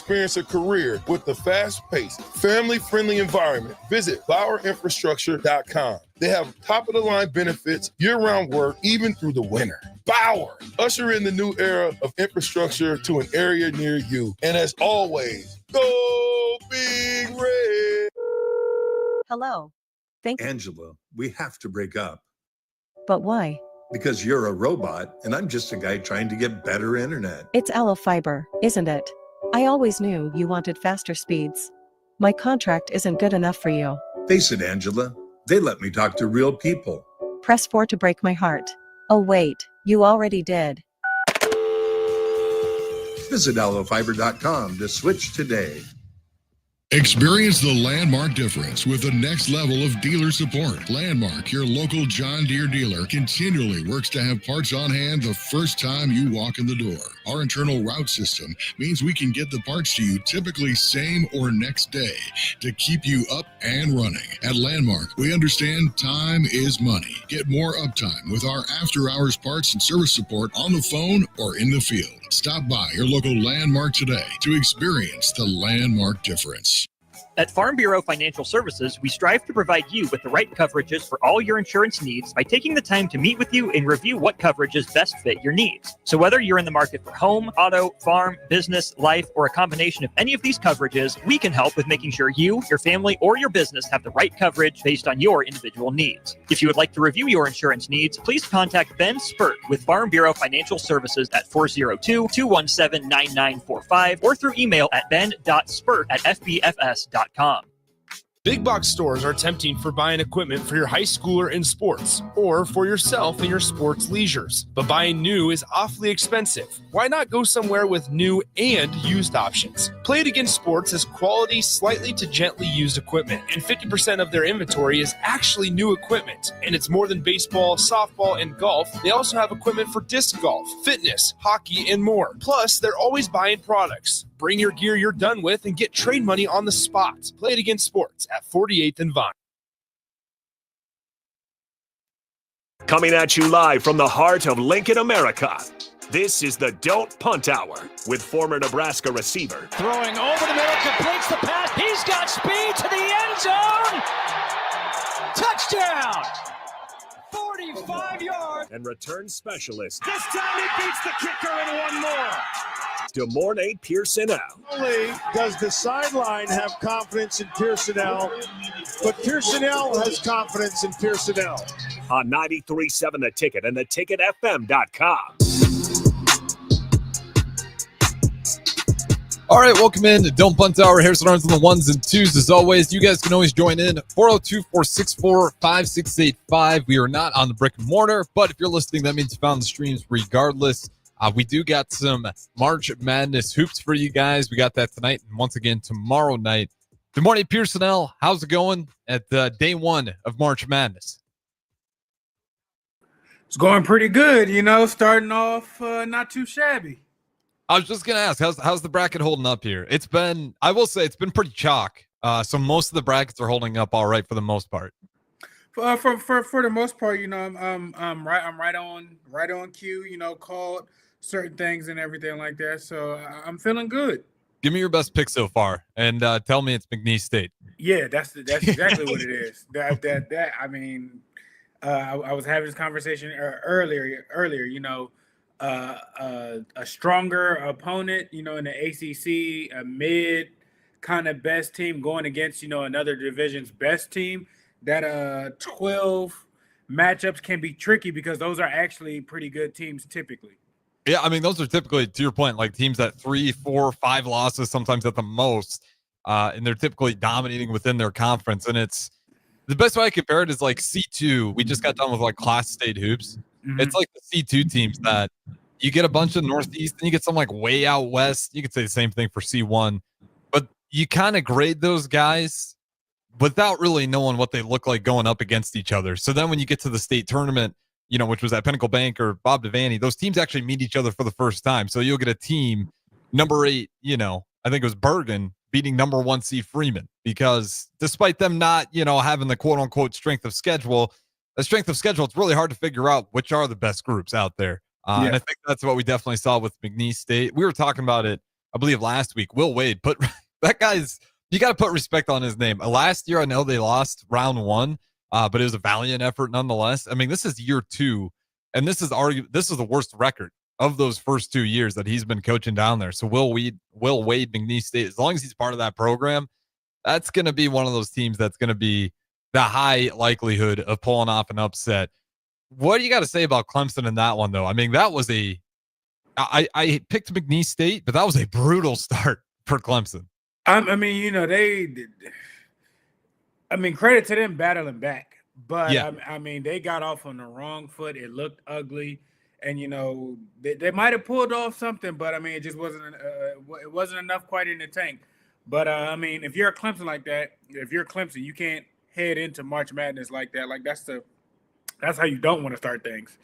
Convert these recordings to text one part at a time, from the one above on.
experience a career with the fast-paced, family-friendly environment. Visit BauerInfrastructure.com. They have top-of-the-line benefits, year-round work, even through the winter. Bauer, usher in the new era of infrastructure to an area near you. And as always, go Big Red. Hello. Thank you. Angela, we have to break up. But why? Because you're a robot and I'm just a guy trying to get better internet. It's Aloe Fiber, isn't it? I always knew you wanted faster speeds. My contract isn't good enough for you. Face it, Angela, they let me talk to real people. Press 4 to break my heart. Oh wait, you already did. Visit aloefiber.com to switch today. Experience the Landmark difference with the next level of dealer support. Landmark, your local John Deere dealer, continually works to have parts on hand the first time you walk in the door. Our internal route system means we can get the parts to you typically same or next day to keep you up and running. At Landmark, we understand time is money. Get more uptime with our after-hours parts and service support on the phone or in the field. Stop by your local Landmark today to experience the Landmark difference. At Farm Bureau Financial Services, we strive to provide you with the right coverages for all your insurance needs by taking the time to meet with you and review what coverages best fit your needs. So whether you're in the market for home, auto, farm, business, life, or a combination of any of these coverages, we can help with making sure you, your family, or your business have the right coverage based on your individual needs. If you would like to review your insurance needs, please contact Ben Spurt with Farm Bureau Financial Services at 402-217-9945 or through email at ben.spurt@fbfs.com. Big box stores are tempting for buying equipment for your high schooler in sports or for yourself in your sports leisures. But buying new is awfully expensive. Why not go somewhere with new and used options? Play It Again Sports has quality, slightly to gently used equipment, and 50% of their inventory is actually new equipment. And it's more than baseball, softball, and golf. They also have equipment for disc golf, fitness, hockey, and more. Plus, they're always buying products. Bring your gear you're done with and get trade money on the spot. Play It Again Sports at 48th and Vine. Coming at you live from the heart of Lincoln, America. This is the Don't Punt Hour with former Nebraska receiver. Throwing over the middle, completes the pass. He's got speed to the end zone. Touchdown. 45 yards. And return specialist. This time he beats the kicker and one more. DeMornay Pierson-El. Not only does the sideline have confidence in Pierson-El, but Pierson-El has confidence in Pierson-El. On 93.7 The Ticket and theticketfm.com. All right, welcome in to Don't Punt Hour. Harrison Arms on the ones and twos. As always, you guys can always join in. 402-464-5685. We are not on the brick and mortar, but if you're listening, that means you found the streams regardless. We do got some March Madness hoops for you guys. We got that tonight and once again tomorrow night. Good morning, Pierson-El. How's it going at day one of March Madness? It's going pretty good, starting off not too shabby. I was just going to ask, how's the bracket holding up here? I will say it's been pretty chalk. So most of the brackets are holding up all right for the most part. For the most part, I'm right on cue, called certain things and everything like that. So I'm feeling good. Give me your best pick so far, and tell me it's McNeese State. Yeah, that's exactly what it is. I was having this conversation earlier. A stronger opponent, in the ACC, a mid kind of best team going against, another division's best team. That 12 matchups can be tricky because those are actually pretty good teams typically. Yeah, those are typically, to your point, like teams at 3, 4, 5 losses, sometimes at the most, and they're typically dominating within their conference. And it's the best way I compare it is like C2. We just got done with like Class State hoops. Mm-hmm. It's like the C2 teams that you get a bunch of Northeast, and you get some like way out west. You could say the same thing for C1, but you kind of grade those guys without really knowing what they look like going up against each other. So then when you get to the state tournament, which was at Pinnacle Bank or Bob Devaney, those teams actually meet each other for the first time. So you'll get a team, number 8, I think it was Bergen, beating number 1 seed Freeman, because despite them not, having the quote unquote strength of schedule, it's really hard to figure out which are the best groups out there. And I think that's what we definitely saw with McNeese State. We were talking about it I believe last week, Will Wade put that guy's, you got to put respect on his name. Last year, I know they lost round 1, but it was a valiant effort nonetheless. I mean, this is year 2, and this is the worst record of those first 2 years that he's been coaching down there. So Will Wade, McNeese State, as long as he's part of that program, that's going to be one of those teams that's going to be the high likelihood of pulling off an upset. What do you got to say about Clemson in that one, though? I mean, that was I picked McNeese State, but that was a brutal start for Clemson. I mean, credit to them battling back. But, yeah. I mean, they got off on the wrong foot. It looked ugly. And, they might have pulled off something, but, I mean, it just wasn't enough quite in the tank. But, I mean, if you're a Clemson like that, if you're Clemson, you can't head into March Madness like that. Like, that's how you don't want to start things.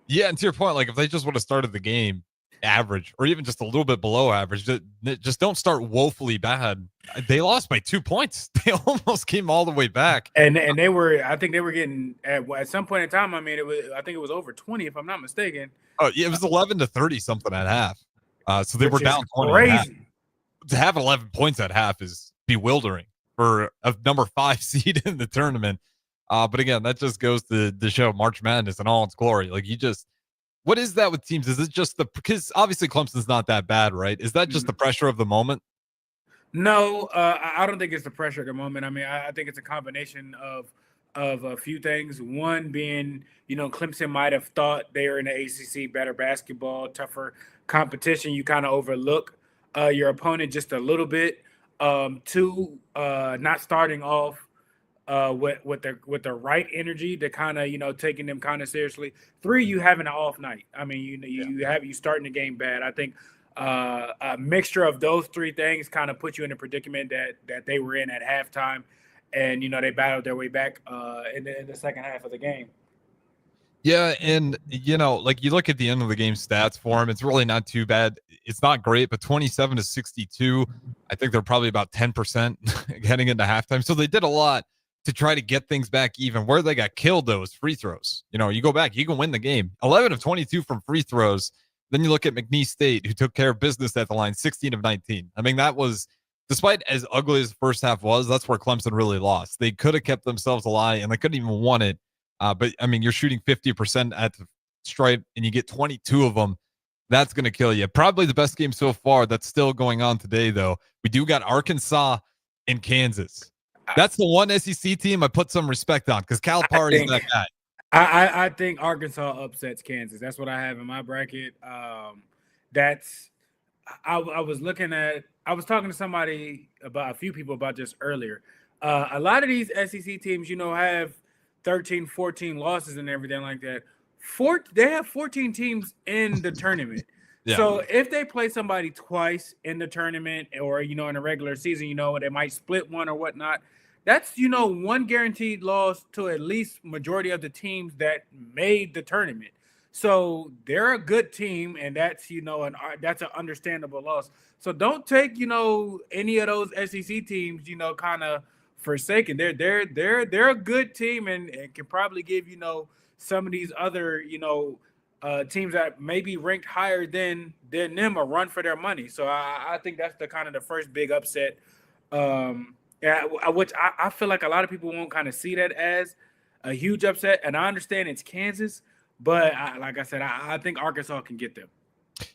Yeah, and to your point, like if they just would have started the game average or even just a little bit below average, just don't start woefully bad. They lost by 2 points. They almost came all the way back. And I think they were getting at some point in time. I mean, I think it was over 20, if I'm not mistaken. Oh yeah, it was 11-30 something at half. So they were down 20. Crazy. To have 11 points at half is bewildering for a number 5 seed in the tournament. But again, that just goes to show March Madness in all its glory. Like what is that with teams? Is it just because obviously Clemson's not that bad, right? Is that just the pressure of the moment? No, I don't think it's the pressure of the moment. I mean, I think it's a combination of a few things. One being, Clemson might have thought they were in the ACC, better basketball, tougher competition. You kind of overlook your opponent just a little bit. 2, not starting off with the right energy to kind of taking them kind of seriously. 3, you having an off night. I mean, you starting the game bad. I think a mixture of those 3 things kind of put you in a predicament that they were in at halftime, and they battled their way back in the second half of the game. Yeah, and like you look at the end of the game stats for them, it's really not too bad. It's not great, but 27-62. I think they're probably about 10% heading into halftime. So they did a lot to try to get things back even. Where they got killed, though, is free throws. You go back, you can win the game. 11 of 22 from free throws. Then you look at McNeese State, who took care of business at the line, 16 of 19. I mean, that was, despite as ugly as the first half was, that's where Clemson really lost. They could have kept themselves alive, and they couldn't even won it. But, I mean, you're shooting 50% at the stripe, and you get 22 of them. That's going to kill you. Probably the best game so far that's still going on today, though. We do got Arkansas and Kansas. That's the one SEC team I put some respect on because Calipari is that guy. I think Arkansas upsets Kansas. That's what I have in my bracket. I was talking to a few people about this earlier. A lot of these SEC teams, have 13, 14 losses and everything like that. They have 14 teams in the tournament. Yeah. So if they play somebody twice in the tournament or, in a regular season, they might split one or whatnot. That's, one guaranteed loss to at least majority of the teams that made the tournament. So they're a good team, and that's, that's an understandable loss. So don't take, any of those SEC teams, kind of forsaken. They're a good team and can probably give, some of these other, teams that may be ranked higher than them a run for their money. So I think that's the kind of the first big upset. Which I feel like a lot of people won't kind of see that as a huge upset. And I understand it's Kansas, but like I said, I think Arkansas can get them.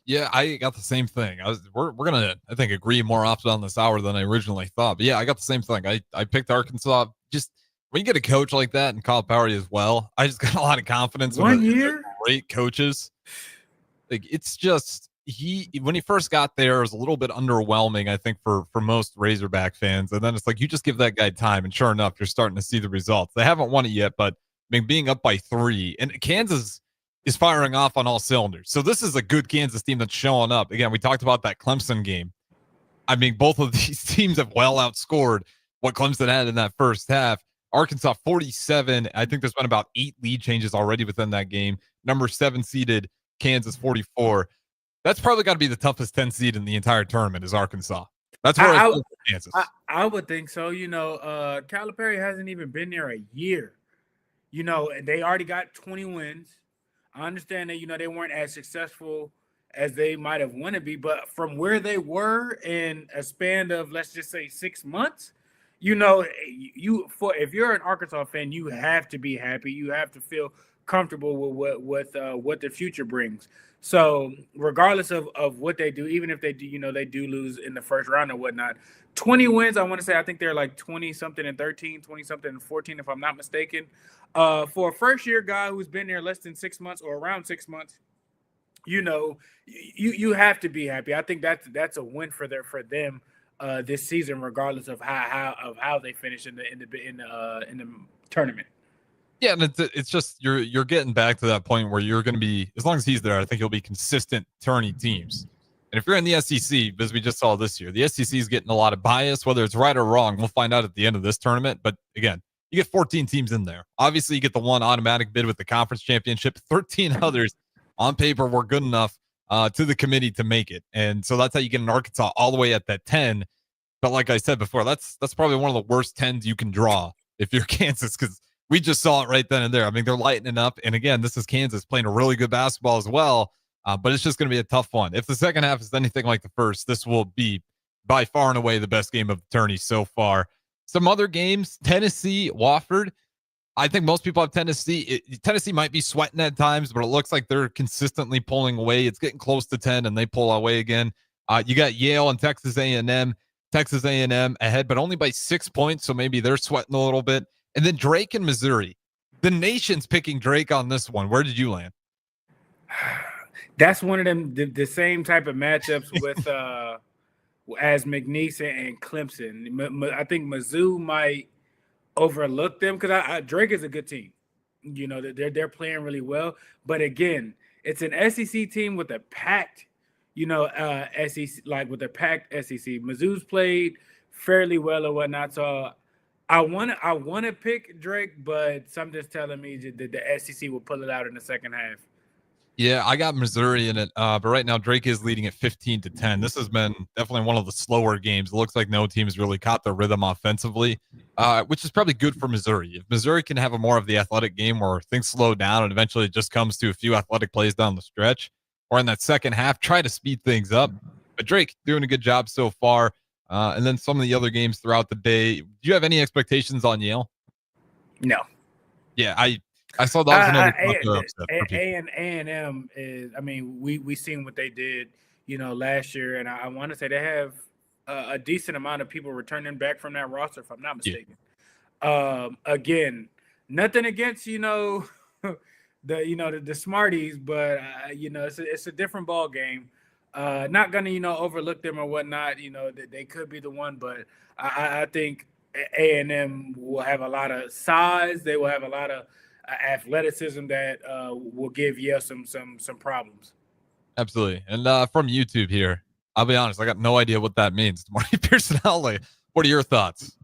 Yeah, I got the same thing. We're gonna, I think, agree more often on this hour than I originally thought. But yeah, I got the same thing. I picked Arkansas. Just when you get a coach like that and Calipari as well, I just got a lot of confidence. One year, great coaches. Like it's just when he first got there, it was a little bit underwhelming, I think, for most Razorback fans. And then it's like you just give that guy time, and sure enough, you're starting to see the results. They haven't won it yet, but I mean, being up by 3, and Kansas is firing off on all cylinders. So this is a good Kansas team that's showing up. Again, we talked about that Clemson game. I mean, both of these teams have well outscored what Clemson had in that first half. Arkansas 47. I think there's been about 8 lead changes already within that game. Number 7 seeded Kansas 44. That's probably got to be the toughest 10 seed in the entire tournament is Arkansas. That's where I Kansas. I would think so. Calipari hasn't even been there a year. They already got 20 wins. I understand that, they weren't as successful as they might have wanted to be, but from where they were in a span of, let's just say, 6 months, if you're an Arkansas fan, you have to be happy. You have to feel comfortable with what the future brings. So regardless of what they do, even if they do, they do lose in the first round or whatnot, 20 wins, I want to say, I think they're like 20 something and 13, 20 something and 14, if I'm not mistaken. For a first year guy who's been there less than 6 months or around 6 months, you have to be happy. I think that's a win for them this season, regardless of how they finish in the tournament. Yeah, and it's just you're getting back to that point where you're going to be, as long as he's there, I think you'll be consistent tourney teams. And if you're in the SEC, as we just saw this year, the SEC is getting a lot of bias, whether it's right or wrong. We'll find out at the end of this tournament. But again, you get 14 teams in there. Obviously, you get the one automatic bid with the conference championship. 13 others on paper were good enough to the committee to make it. And so that's how you get an Arkansas all the way at that 10. But like I said before, that's probably one of the worst 10s you can draw if you're Kansas, because we just saw it right then and there. I mean, they're lightening up. And again, this is Kansas playing a really good basketball as well. But it's just going to be a tough one. If the second half is anything like the first, this will be by far and away the best game of the tourney so far. Some other games, Tennessee, Wofford. I think most people have Tennessee. Tennessee might be sweating at times, but it looks like they're consistently pulling away. It's getting close to 10, and they pull away again. You got Yale and Texas A&M. Texas A&M ahead, but only by 6 points, so maybe they're sweating a little bit. And then Drake and Missouri. The nation's picking Drake on this one. Where did you land? That's one of them, the same type of matchups with as McNeese and Clemson. I think Mizzou might overlook them because Drake is a good team. They're playing really well. But again, it's an SEC team with a packed, SEC, like with a packed SEC. Mizzou's played fairly well or whatnot. So I want to pick Drake, but something's telling me that the SEC will pull it out in the second half. Yeah, I got Missouri in it, but right now Drake is leading at 15-10. This has been definitely one of the slower games. It looks like no team has really caught their rhythm offensively, which is probably good for Missouri. If Missouri can have a more of the athletic game where things slow down and eventually it just comes to a few athletic plays down the stretch, or in that second half, try to speed things up. But Drake doing a good job so far. And then some of the other games throughout the day. Do you have any expectations on Yale? No. Yeah, I saw that was another upset. A&M is, I mean, we seen what they did, last year, and I want to say they have a decent amount of people returning back from that roster, if I'm not mistaken. Yeah. Again, nothing against the Smarties, but it's a different ball game. Not gonna overlook them or whatnot. They could be the one, but I think A&M will have a lot of size. They will have a lot of athleticism that will give Yale some problems. Absolutely. And from YouTube here, I'll be honest, I got no idea what that means. Marty Pierson-El, what are your thoughts?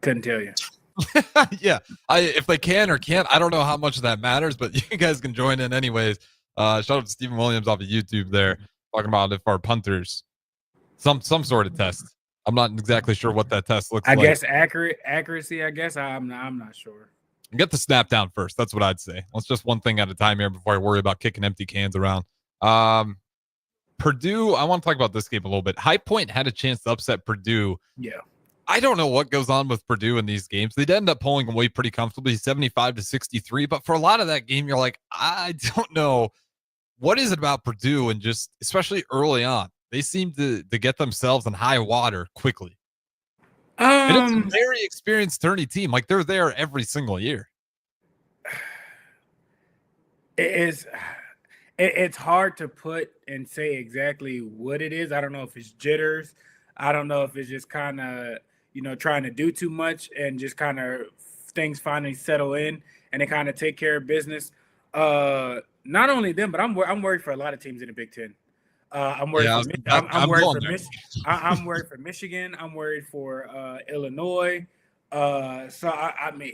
Couldn't tell you. Yeah, if they can or can't, I don't know how much that matters, but you guys can join in anyways. Shout out to Stephen Williams off of YouTube there, talking about if our punters some sort of test. I'm not exactly sure what that test looks like. I guess accuracy. I guess I'm not sure. Get the snap down first. That's what I'd say. Let's just one thing at a time here before I worry about kicking empty cans around. Purdue. I want to talk about this game a little bit. High Point had a chance to upset Purdue. Yeah. I don't know what goes on with Purdue in these games. They'd end up pulling away pretty comfortably, 75-63. But for a lot of that game, you're like, I don't know. What is it about Purdue? And just especially early on, they seem to get themselves in high water quickly. And it's a very experienced tourney team. Like, they're there every single year. It's hard to put and say exactly what it is. I don't know if it's jitters. I don't know if it's just kind of, trying to do too much and just kind of things finally settle in and they kind of take care of business. Not only them, but I'm worried for a lot of teams in the Big Ten. I'm worried I'm worried for Michigan. I'm worried for Illinois. So I mean,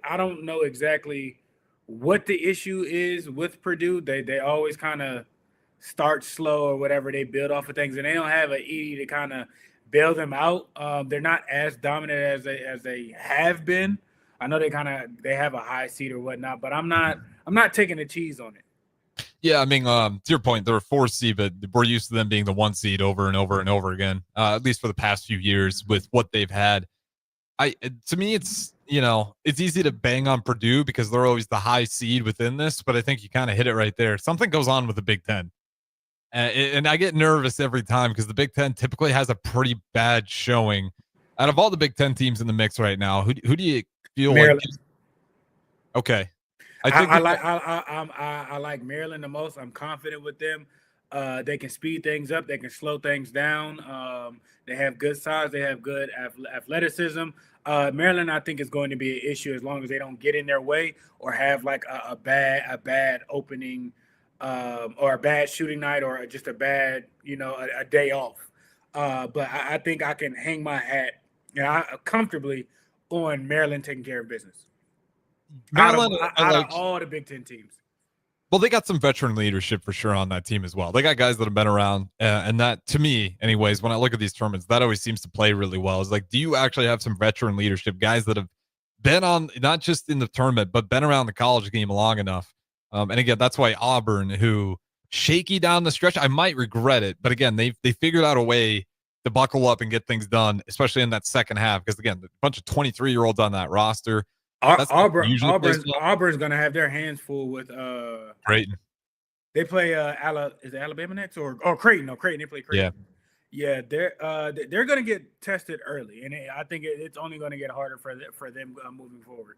I don't know exactly what the issue is with Purdue. They always kind of start slow or whatever. They build off of things, and they don't have an Edey to kind of bail them out. They're not as dominant as they have been. I know they have a high seed or whatnot, but I'm not I'm not taking the cheese on it. Yeah, I mean, to your point, they're a 4 seed, but we're used to them being the 1 seed over and over and over again, at least for the past few years with what they've had. To me, it's, it's easy to bang on Purdue because they're always the high seed within this, but I think you kind of hit it right there. Something goes on with the Big Ten. And I get nervous every time because the Big Ten typically has a pretty bad showing. Out of all the Big Ten teams in the mix right now, who do you feel Maryland. Okay. I like Maryland the most. I'm confident with them. They can speed things up. They can slow things down. They have good size. They have good athleticism. Maryland, I think, is going to be an issue as long as they don't get in their way or have like a bad opening or a bad shooting night or just a bad, a day off. But I think I can hang my hat comfortably on Maryland taking care of business. Maryland, out of all the Big Ten teams. Well, they got some veteran leadership for sure on that team as well. They got guys that have been around, and that, to me, anyways, when I look at these tournaments, that always seems to play really well. Is like, do you actually have some veteran leadership, guys that have been on, not just in the tournament, but been around the college game long enough? And again, that's why Auburn, who shaky down the stretch, I might regret it, but again, they figured out a way to buckle up and get things done, especially in that second half. Because again, a bunch of 23-year-olds on that roster. Auburn's going to have their hands full with Creighton. They play is it Alabama next or Creighton? No, Creighton. They play Creighton. Yeah, they're going to get tested early, and I think it's only going to get harder for them moving forward.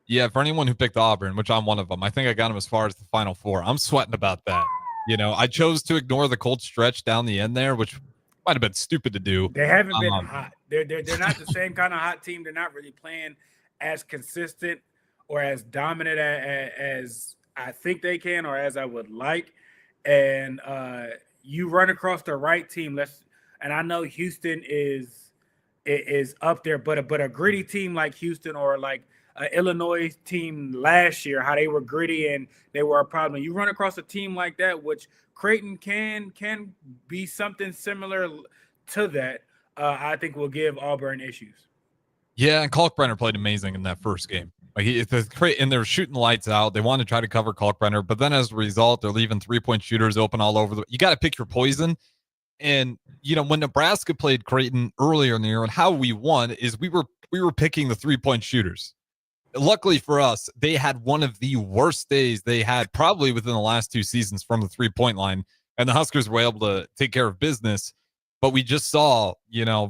Yeah, for anyone who picked Auburn, which I'm one of them, I think I got them as far as the Final Four. I'm sweating about that. I chose to ignore the cold stretch down the end there, which might have been stupid to do. They haven't been hot. They're not the same kind of hot team. They're not really playing as consistent or as dominant as I think they can or as I would like. And you run across the right team. And I know Houston is up there, but a gritty team like Houston or like Illinois team last year, how they were gritty and they were a problem. You run across a team like that, which Creighton can be something similar to that, I think will give Auburn issues. Yeah, and Kalkbrenner played amazing in that first game. Like and they're shooting lights out. They want to try to cover Kalkbrenner, but then as a result, they're leaving 3-point shooters open all over. You got to pick your poison. And when Nebraska played Creighton earlier in the year, and how we won is we were picking the 3-point shooters. Luckily for us, they had one of the worst days they had probably within the last 2 seasons from the 3-point line, and the Huskers were able to take care of business. But we just saw,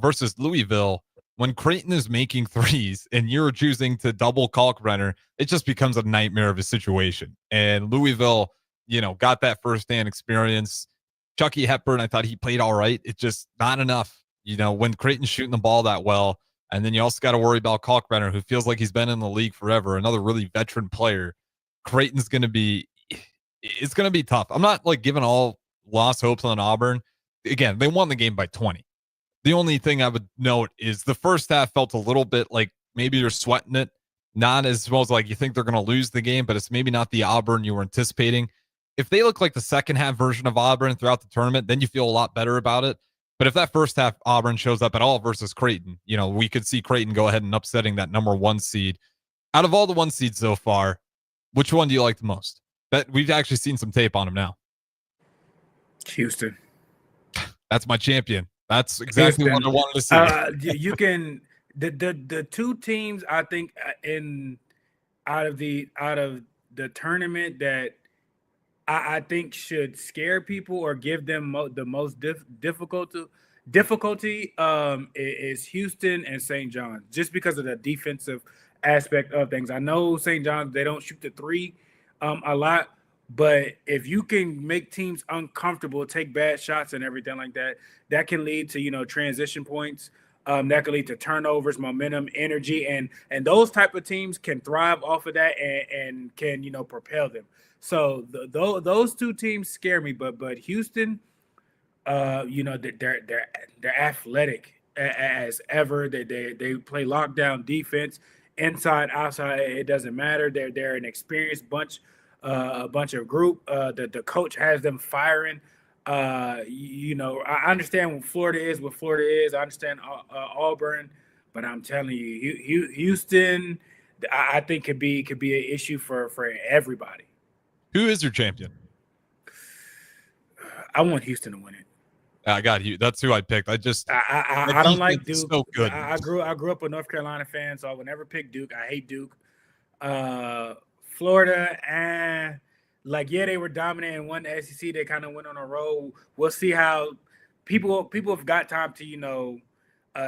versus Louisville, when Creighton is making threes and you're choosing to double Kalkbrenner, it just becomes a nightmare of a situation. And Louisville, got that firsthand experience. Chucky Hepburn, I thought he played all right. It's just not enough, when Creighton's shooting the ball that well. And then you also got to worry about Kalkbrenner, who feels like he's been in the league forever, another really veteran player. Creighton's going to be tough. I'm not like giving all lost hopes on Auburn. Again, they won the game by 20. The only thing I would note is the first half felt a little bit like maybe you're sweating it, not as well as like you think they're going to lose the game, but it's maybe not the Auburn you were anticipating. If they look like the second half version of Auburn throughout the tournament, then you feel a lot better about it. But if that first half Auburn shows up at all versus Creighton, we could see Creighton go ahead and upsetting that number 1 seed. Out of all the 1 seeds so far, which one do you like the most? That we've actually seen some tape on him now. Houston. That's my champion. That's exactly what I wanted to see. You can the 2 teams I think out of the tournament that I think should scare people or give them the most difficulty is Houston and St. John's, just because of the defensive aspect of things. I know St. John's, they don't shoot the 3 a lot, but if you can make teams uncomfortable, take bad shots and everything like that, that can lead to, transition points. That can lead to turnovers, momentum, energy, and those type of teams can thrive off of that and can, propel them. So those 2 teams scare me, but Houston, they're athletic as ever. They play lockdown defense, inside, outside. It doesn't matter. They're an experienced bunch. A bunch of group. The coach has them firing. I understand what Florida is. I understand Auburn, but I'm telling you, Houston, I think could be an issue for everybody. Who is your champion? I want Houston to win it. I got you. That's who I picked. I don't like Duke. So good. I grew up a North Carolina fan, so I would never pick Duke. I hate Duke. Florida, and they were dominant and won the SEC. They kind of went on a roll. We'll see how people have got time to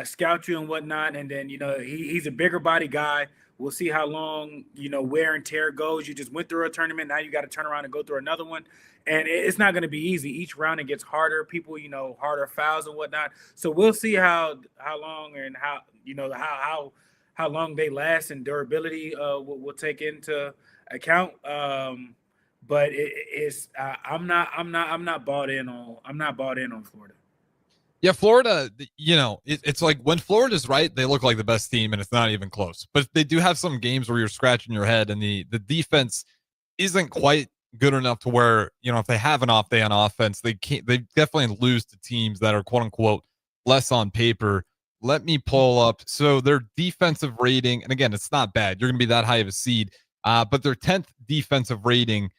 scout you and whatnot, and then he's a bigger body guy. We'll see how long wear and tear goes. You just went through a tournament, now you got to turn around and go through another one, and it's not going to be easy. Each round it gets harder. People harder fouls and whatnot. So we'll see how long and how long they last, and durability we'll take into account. But I'm not bought in on Florida. Yeah, Florida, it's like when Florida's right, they look like the best team, and it's not even close. But they do have some games where you're scratching your head, and the defense isn't quite good enough to where, if they have an off day on offense, they definitely lose to teams that are quote unquote less on paper. Let me pull up. So their defensive rating, and again, it's not bad. You're going to be that high of a seed, but their 10th defensive rating.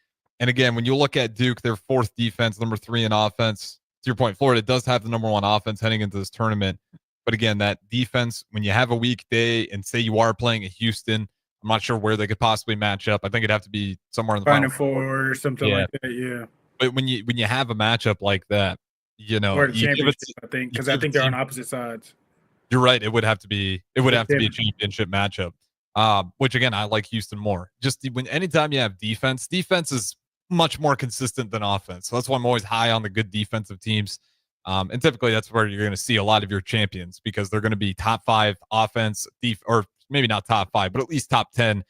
And again, when you look at Duke, their 4th defense, number 3 in offense. To your point, Florida does have the number 1 offense heading into this tournament. But again, that defense, when you have a weak day and say you are playing at Houston, I'm not sure where they could possibly match up. I think it'd have to be somewhere in the Final Four or something like that. Yeah. But when you have a matchup like that, or the championship, I think, because I think they're on opposite sides. You're right. It would have to be a championship matchup. Which again, I like Houston more. Just anytime you have defense is much more consistent than offense. So that's why I'm always high on the good defensive teams. And typically that's where you're going to see a lot of your champions, because they're going to be top 5 offense, or maybe not top 5, but at least top 10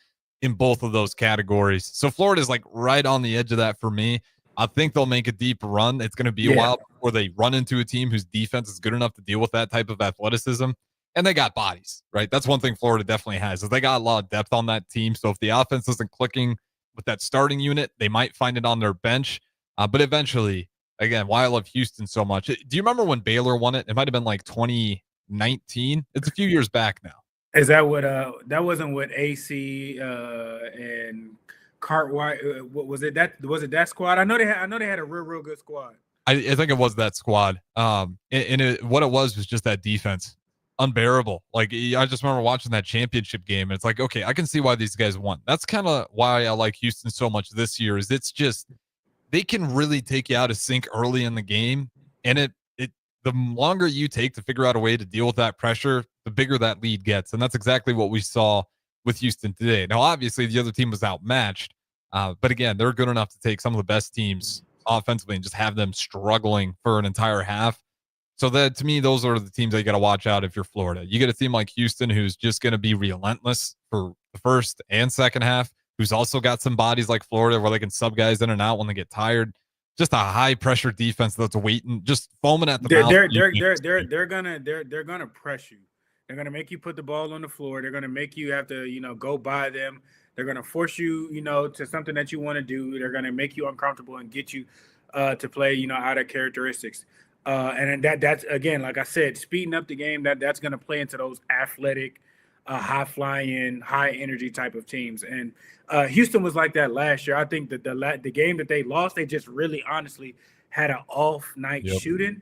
in both of those categories. So Florida's like right on the edge of that for me. I think they'll make a deep run. It's going to be a while before they run into a team whose defense is good enough to deal with that type of athleticism. And they got bodies, right? That's one thing Florida definitely has, is they got a lot of depth on that team. So if the offense isn't clicking with that starting unit, they might find it on their bench. But eventually, again, why I love Houston so much. Do you remember when Baylor won it? It might have been like 2019. It's a few years back now. Is that what that wasn't what AC and Cartwright, what was it? That squad? I know they had a real good squad. I think it was that squad. What it was just that defense. Unbearable. Like, I just remember watching that championship game, and it's like, okay, I can see why these guys won. That's kind of why I like Houston so much this year, is it's just they can really take you out of sync early in the game, and the longer you take to figure out a way to deal with that pressure, the bigger that lead gets. And that's exactly what we saw with Houston today. Now, obviously, the other team was outmatched, but again, they're good enough to take some of the best teams offensively and just have them struggling for an entire half. So that, to me, those are the teams that you got to watch out if you're Florida. You get a team like Houston, who's just going to be relentless for the first and second half, who's also got some bodies like Florida where they can sub guys in and out when they get tired. Just a high pressure defense that's waiting, just foaming at the mouth. They're gonna press you. They're gonna make you put the ball on the floor. They're gonna make you have to go by them. They're gonna force you to something that you want to do. They're gonna make you uncomfortable and get you to play out of characteristics. And that's again, like I said, speeding up the game. That's gonna play into those athletic, high flying, high energy type of teams. And Houston was like that last year. I think that the game that they lost, they just really honestly had an off night shooting,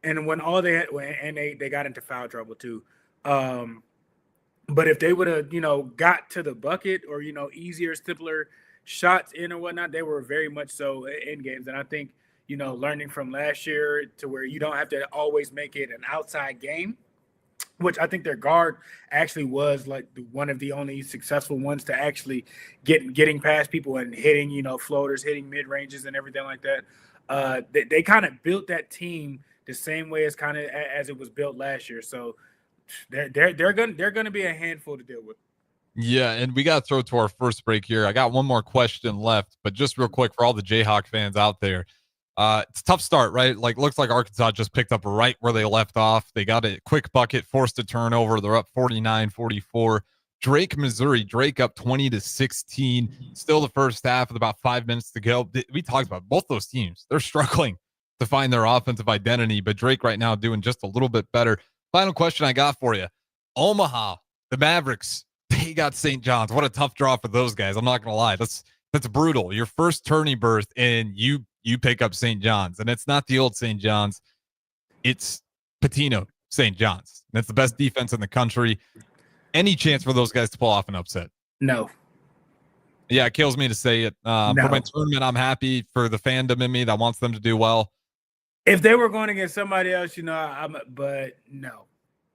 and when all they had, and they got into foul trouble too. But if they would have got to the bucket or easier, simpler shots in or whatnot, they were very much so in games. And I think learning from last year to where you don't have to always make it an outside game, which I think their guard actually was like one of the only successful ones to actually getting past people and hitting, floaters, hitting mid ranges and everything like that. They kind of built that team the same way as it was built last year. So they're gonna be a handful to deal with. Yeah, and we got to throw to our first break here. I got one more question left, but just real quick for all the Jayhawk fans out there. It's a tough start, right? Like, looks like Arkansas just picked up right where they left off. They got a quick bucket, forced a turnover. They're up 49-44. Drake, Missouri, Drake up 20-16. Still the first half with about 5 minutes to go. We talked about both those teams. They're struggling to find their offensive identity, but Drake right now doing just a little bit better. Final question I got for you. Omaha, the Mavericks, they got St. John's. What a tough draw for those guys. I'm not going to lie. That's That's brutal. Your first tourney berth, and you pick up St. John's, and it's not the old St. John's. It's Patino St. John's. That's the best defense in the country. Any chance for those guys to pull off an upset? No. Yeah, it kills me to say it. No. For my tournament, I'm happy for the fandom in me that wants them to do well. If they were going against somebody else, but no.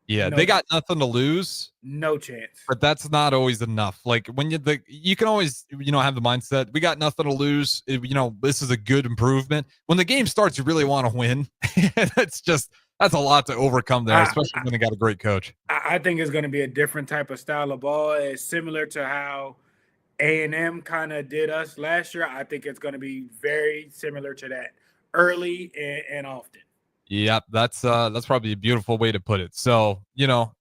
Yeah, no, they got nothing to lose. No chance. But that's not always enough. Like when you can always, have the mindset, we got nothing to lose. This is a good improvement. When the game starts, you really want to win. That's a lot to overcome there, especially when they got a great coach. I think it's going to be a different type of style of ball. It's similar to how A&M kind of did us last year. I think it's going to be very similar to that, early and often. Yep, that's probably a beautiful way to put it. So,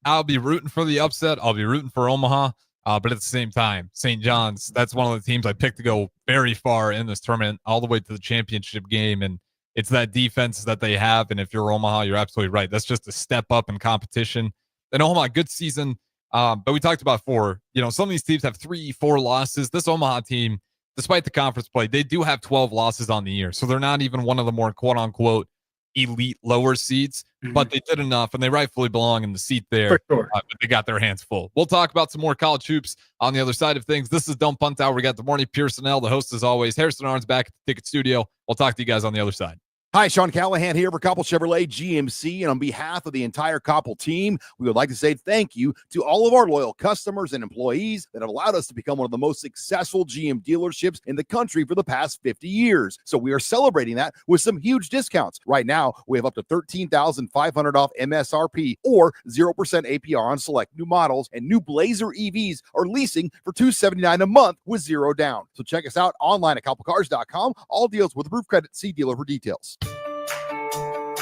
I'll be rooting for the upset. I'll be rooting for Omaha. But at the same time, St. John's, that's one of the teams I picked to go very far in this tournament, all the way to the championship game. And it's that defense that they have. And if you're Omaha, you're absolutely right. That's just a step up in competition. And Omaha, good season. But we talked about some of these teams have 3-4 losses. This Omaha team, despite the conference play, they do have 12 losses on the year. So they're not even one of the more quote unquote elite lower seeds, but they did enough and they rightfully belong in the seat there. For sure. But they got their hands full. We'll talk about some more college hoops on the other side of things. This is Don't Punt Hour. We got the morning Pierson-El, the host as always. Harrison Arns back at the Ticket Studio. We'll talk to you guys on the other side. Hi, Sean Callahan here for Koppel Chevrolet GMC, and on behalf of the entire Koppel team, we would like to say thank you to all of our loyal customers and employees that have allowed us to become one of the most successful GM dealerships in the country for the past 50 years. So we are celebrating that with some huge discounts. Right now, we have up to $13,500 off MSRP or 0% APR on select new models, and new Blazer EVs are leasing for $279 a month with zero down. So check us out online at koppelcars.com. All deals with approved credit. See dealer for details.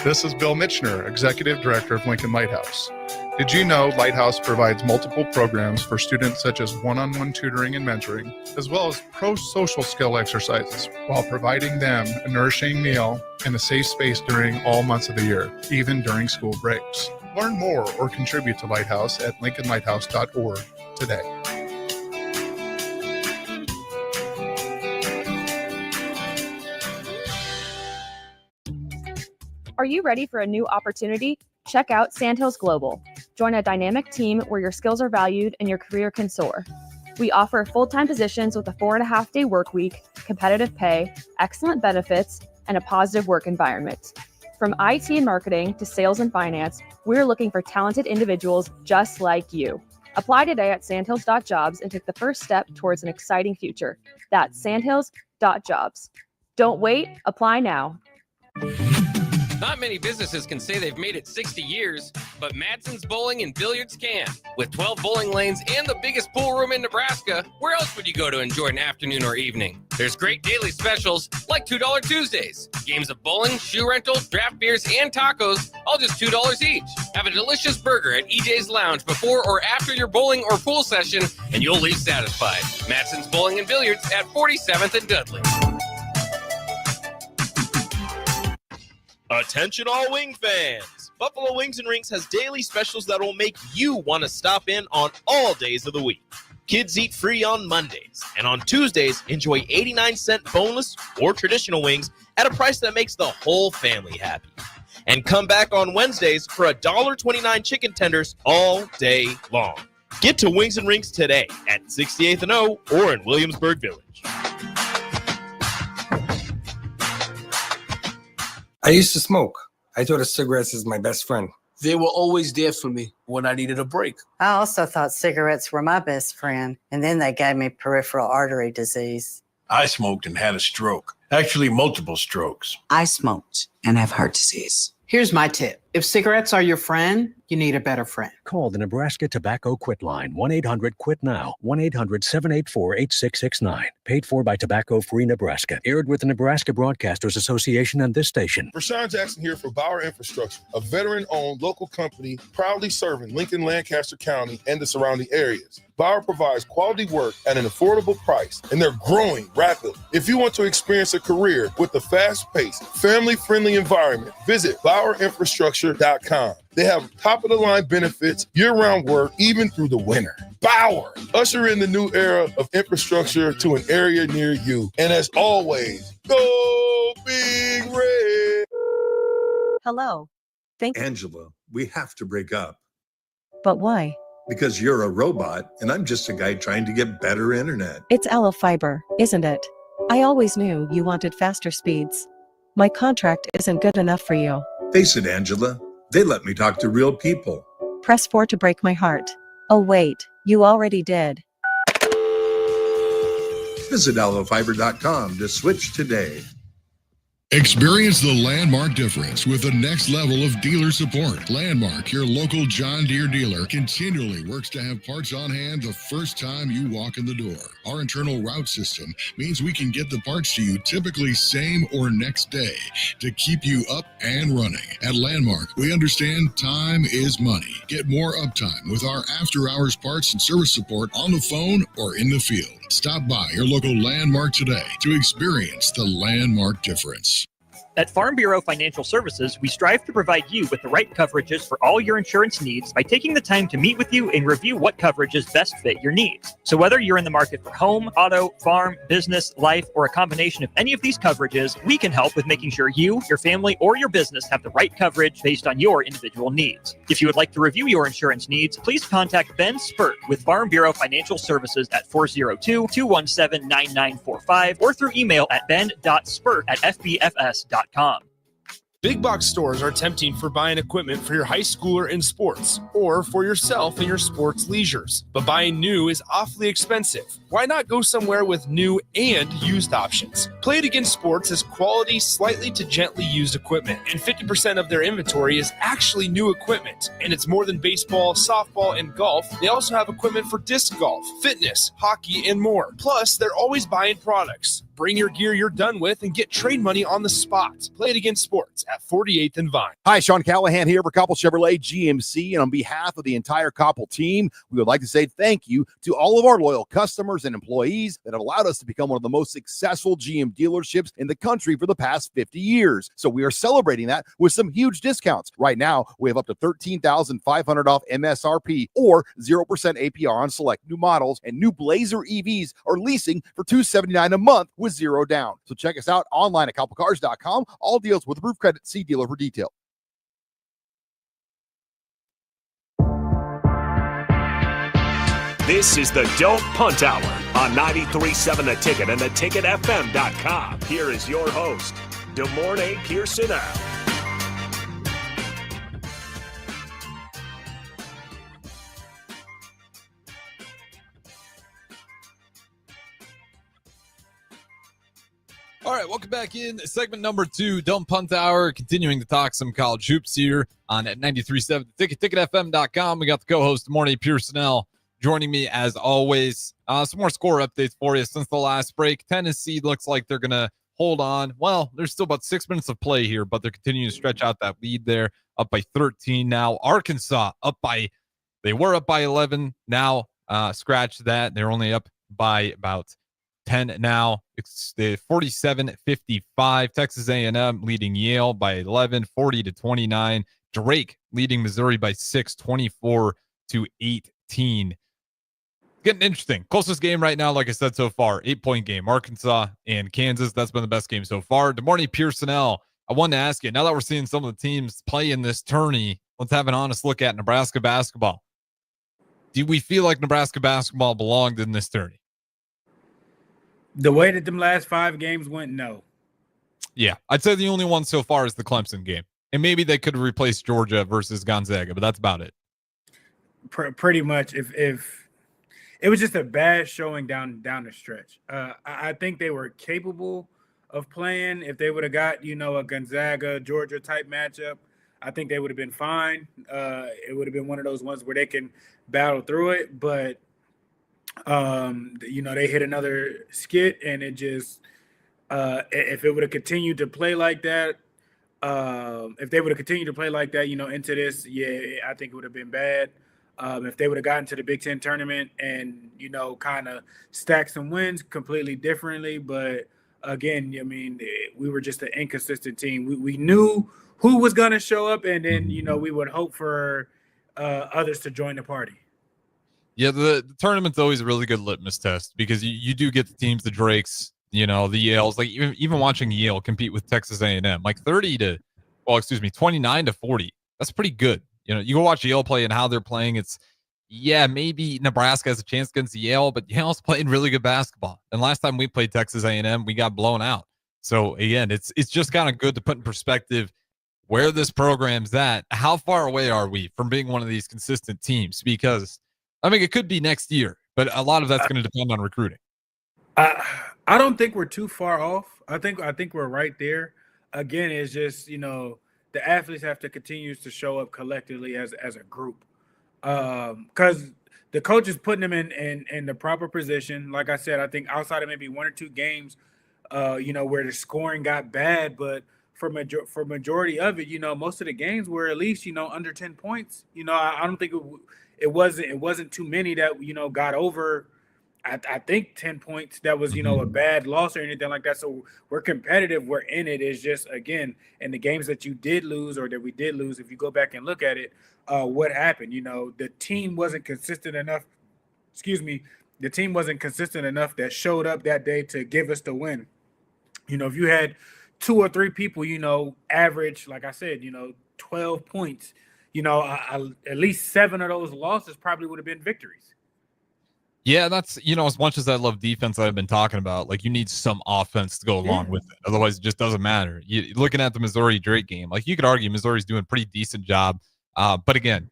This is Bill Mitchner, Executive Director of Lincoln Lighthouse. Did you know Lighthouse provides multiple programs for students such as one-on-one tutoring and mentoring, as well as pro-social skill exercises, while providing them a nourishing meal and a safe space during all months of the year, even during school breaks? Learn more or contribute to Lighthouse at lincolnlighthouse.org today. Are you ready for a new opportunity? Check out Sandhills Global. Join a dynamic team where your skills are valued and your career can soar. We offer full-time positions with a 4.5-day work week, competitive pay, excellent benefits, and a positive work environment. From IT and marketing to sales and finance, we're looking for talented individuals just like you. Apply today at sandhills.jobs and take the first step towards an exciting future. That's sandhills.jobs. Don't wait, apply now. Not many businesses can say they've made it 60 years, but Madsen's Bowling and Billiards can. With 12 bowling lanes and the biggest pool room in Nebraska, where else would you go to enjoy an afternoon or evening? There's great daily specials like $2 Tuesdays. Games of bowling, shoe rental, draft beers, and tacos, all just $2 each. Have a delicious burger at EJ's Lounge before or after your bowling or pool session, and you'll leave satisfied. Madsen's Bowling and Billiards at 47th and Dudley. Attention all wing fans! Buffalo Wings and Rings has daily specials that will make you want to stop in on all days of the week. Kids eat free on Mondays, and on Tuesdays, enjoy 89-cent boneless or traditional wings at a price that makes the whole family happy. And come back on Wednesdays for $1.29 chicken tenders all day long. Get to Wings and Rings today at 68th and O or in Williamsburg Village. I used to smoke. I thought of cigarettes as my best friend. They were always there for me when I needed a break. I also thought cigarettes were my best friend, and then they gave me peripheral artery disease. I smoked and had a stroke. Actually, multiple strokes. I smoked and have heart disease. Here's my tip. If cigarettes are your friend, you need a better friend. Call the Nebraska Tobacco Quit Line, 1-800-QUIT-NOW, 1-800-784-8669. Paid for by Tobacco Free Nebraska. Aired with the Nebraska Broadcasters Association and this station. Rashawn Jackson here for Bauer Infrastructure, a veteran-owned local company proudly serving Lincoln, Lancaster County, and the surrounding areas. Bauer provides quality work at an affordable price, and they're growing rapidly. If you want to experience a career with a fast-paced, family-friendly environment, visit bauerinfrastructure.com. Bauerinfrastructure.com. They have top-of-the-line benefits, year-round work, even through the winter. Bauer, usher in the new era of infrastructure to an area near you. And as always, go Big Red. Hello. Angela, we have to break up. But why? Because you're a robot and I'm just a guy trying to get better internet. It's Ella Fiber, isn't it? I always knew you wanted faster speeds. My contract isn't good enough for you. Face it, Angela, they let me talk to real people. Press 4 to break my heart. Oh wait, you already did. Visit allofiber.com to switch today. Experience the Landmark difference with the next level of dealer support. Landmark, your local John Deere dealer, continually works to have parts on hand the first time you walk in the door. Our internal route system means we can get the parts to you typically same or next day to keep you up and running. At Landmark, we understand time is money. Get more uptime with our after-hours parts and service support on the phone or in the field. Stop by your local Landmark today to experience the Landmark difference. At Farm Bureau Financial Services, we strive to provide you with the right coverages for all your insurance needs by taking the time to meet with you and review what coverages best fit your needs. So whether you're in the market for home, auto, farm, business, life, or a combination of any of these coverages, we can help with making sure you, your family, or your business have the right coverage based on your individual needs. If you would like to review your insurance needs, please contact Ben Spurt with Farm Bureau Financial Services at 402-217-9945 or through email at ben.spurt@fbfs.com. Big box stores are tempting for buying equipment for your high schooler in sports or for yourself in your sports leisures. But buying new is awfully expensive. Why not go somewhere with new and used options? Play It Against Sports has quality, slightly to gently used equipment, and 50% of their inventory is actually new equipment. And it's more than baseball, softball, and golf. They also have equipment for disc golf, fitness, hockey, and more. Plus, they're always buying products. Bring your gear you're done with and get trade money on the spot. Play It Against Sports at 48th and Vine. Hi, Sean Callahan here for Koppel Chevrolet GMC. And on behalf of the entire Koppel team, we would like to say thank you to all of our loyal customers and employees that have allowed us to become one of the most successful GM dealerships in the country for the past 50 years. So we are celebrating that with some huge discounts. Right now, we have up to $13,500 off MSRP or 0% APR on select new models, and new Blazer EVs are leasing for $279 a month with zero down. So check us out online at koppelcars.com. All deals with approved credit. See dealer for detail. This is the Don't Punt Hour on 93.7 The Ticket and theticketfm.com. Here is your host, DeMornay Pierson-El. All right, welcome back in segment number 2, Don't Punt Hour, continuing to talk some college hoops here on 93.7 The Ticket, ticketfm.com. We got the co-host, Morning Pierson-El, joining me as always. Some more score updates for you since the last break. Tennessee looks like they're going to hold on. Well, there's still about 6 minutes of play here, but they're continuing to stretch out that lead there, up by 13 now. Arkansas they were up by 11. Now, scratch that. They're only up by about 10 now. It's the 47-55. Texas A&M leading Yale by 11, 40-29. Drake leading Missouri by 6, 24-18. Getting interesting. Closest game right now, like I said so far, 8-point game. Arkansas and Kansas. That's been the best game so far. DeMornay Pierson-El, I wanted to ask you, now that we're seeing some of the teams play in this tourney, let's have an honest look at Nebraska basketball. Do we feel like Nebraska basketball belonged in this tourney? The way that them last 5 games went, no. Yeah, I'd say the only one so far is the Clemson game. And maybe they could replace Georgia versus Gonzaga, but that's about it. Pretty much. If it was just a bad showing down the stretch. I think they were capable of playing. If they would have got, a Gonzaga, Georgia type matchup, I think they would have been fine. It would have been one of those ones where they can battle through it, but they hit another skit, and it just if it would have continued to play like that, if they would have continued to play like that, into this, I think it would have been bad. If they would have gotten to the Big Ten tournament and kind of stacked some wins completely differently, but again, I mean, we were just an inconsistent team. We knew who was going to show up, and then we would hope for others to join the party. Yeah, the tournament's always a really good litmus test because you do get the teams, the Drakes, the Yales. Like even watching Yale compete with Texas A&M, like 29 to 40. That's pretty good. You go watch Yale play and how they're playing. It's maybe Nebraska has a chance against Yale, but Yale's playing really good basketball. And last time we played Texas A&M, we got blown out. So again, it's just kind of good to put in perspective where this program's at. How far away are we from being one of these consistent teams? Because I mean, it could be next year, but a lot of that's going to depend on recruiting. I don't think we're too far off. I think we're right there. Again, it's just the athletes have to continue to show up collectively as a group, because the coach is putting them in the proper position. Like I said, I think outside of maybe one or two games, where the scoring got bad, but for majority of it, most of the games were at least under 10 points. I don't think it wasn't too many that got over. I think 10 points that was a bad loss or anything like that. So we're competitive. We're in it. It's just, again, in the games that you did lose or that we did lose, if you go back and look at it, what happened? The team wasn't consistent enough. The team wasn't consistent enough that showed up that day to give us the win. If you had two or three people, average, like I said, 12 points, at least 7 of those losses probably would have been victories. Yeah, that's, as much as I love defense that I've been talking about, like you need some offense to go along with it. Otherwise, it just doesn't matter. Looking at the Missouri Drake game, like you could argue Missouri's doing a pretty decent job. But again,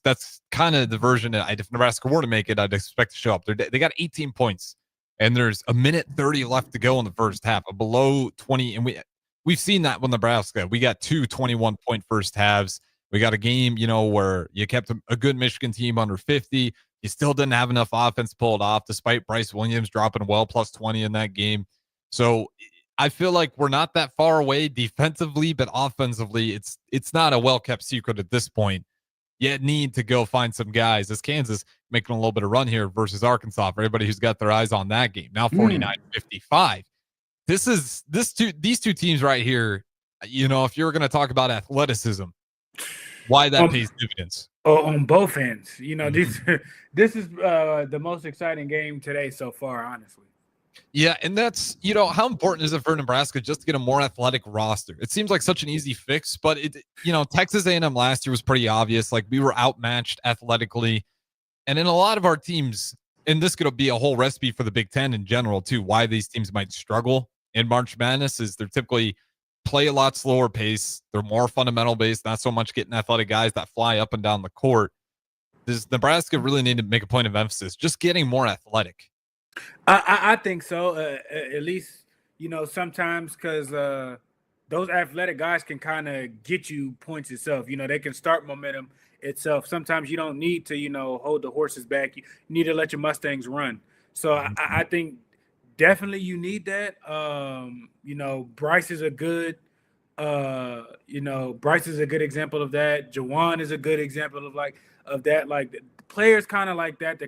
that's kind of the version that if Nebraska were to make it, I'd expect to show up. They got 18 points and there's a minute 30 left to go in the first half, below 20. And we've seen that with Nebraska. We got 2 21-point first halves. We got a game, where you kept a good Michigan team under 50. You still didn't have enough offense pulled off, despite Bryce Williams dropping well plus 20 in that game. So I feel like we're not that far away defensively, but offensively, it's not a well-kept secret at this point. You need to go find some guys. As Kansas making a little bit of run here versus Arkansas, for everybody who's got their eyes on that game. Now 49-55. These two teams right here, if you're going to talk about athleticism, why that pays dividends. On both ends. This is the most exciting game today so far, honestly. Yeah, and that's, how important is it for Nebraska just to get a more athletic roster? It seems like such an easy fix, but Texas A&M last year was pretty obvious. Like we were outmatched athletically. And in a lot of our teams, and this could be a whole recipe for the Big Ten in general too, why these teams might struggle in March Madness is they're typically play a lot slower pace. They're more fundamental based, not so much getting athletic guys that fly up and down the court. Does Nebraska really need to make a point of emphasis, just getting more athletic? I think so. At least, sometimes because those athletic guys can kind of get you points itself. They can start momentum itself. Sometimes you don't need to, hold the horses back. You need to let your Mustangs run. So I think definitely you need that. Bryce is a good example of that. Jawan is a good example of that. Like players kind of like that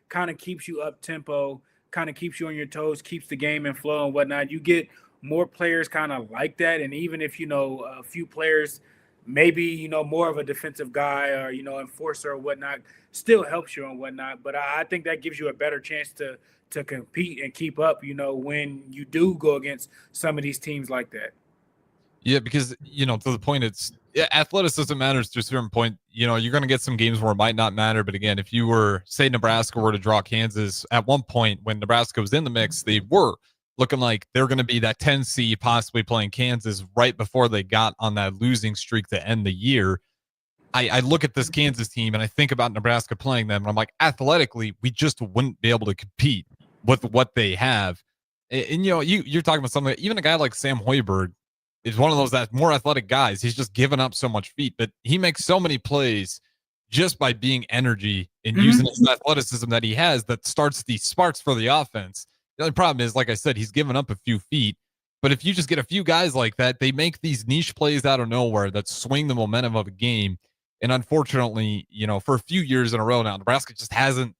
kind of keeps you up tempo, kind of keeps you on your toes, keeps the game in flow and whatnot. You get more players kind of like that. And even if, a few players, maybe, more of a defensive guy or, enforcer or whatnot, still helps you and whatnot. But I think that gives you a better chance to compete and keep up, when you do go against some of these teams like that. Yeah, because, to the point, athleticism matters to a certain point. You're going to get some games where it might not matter. But again, if you were, say, Nebraska were to draw Kansas at one point when Nebraska was in the mix, they were looking like they're going to be that 10 seed possibly playing Kansas right before they got on that losing streak to end the year. I look at this Kansas team and I think about Nebraska playing them. And I'm like, athletically, we just wouldn't be able to compete with what they have. And you're talking about something, even a guy like Sam Hoiberg is one of those that more athletic guys. He's just given up so much feet, but he makes so many plays just by being energy and using his athleticism that he has that starts the sparks for the offense. The only problem is, like I said, he's given up a few feet. But if you just get a few guys like that, they make these niche plays out of nowhere that swing the momentum of a game. And unfortunately, for a few years in a row now, Nebraska just hasn't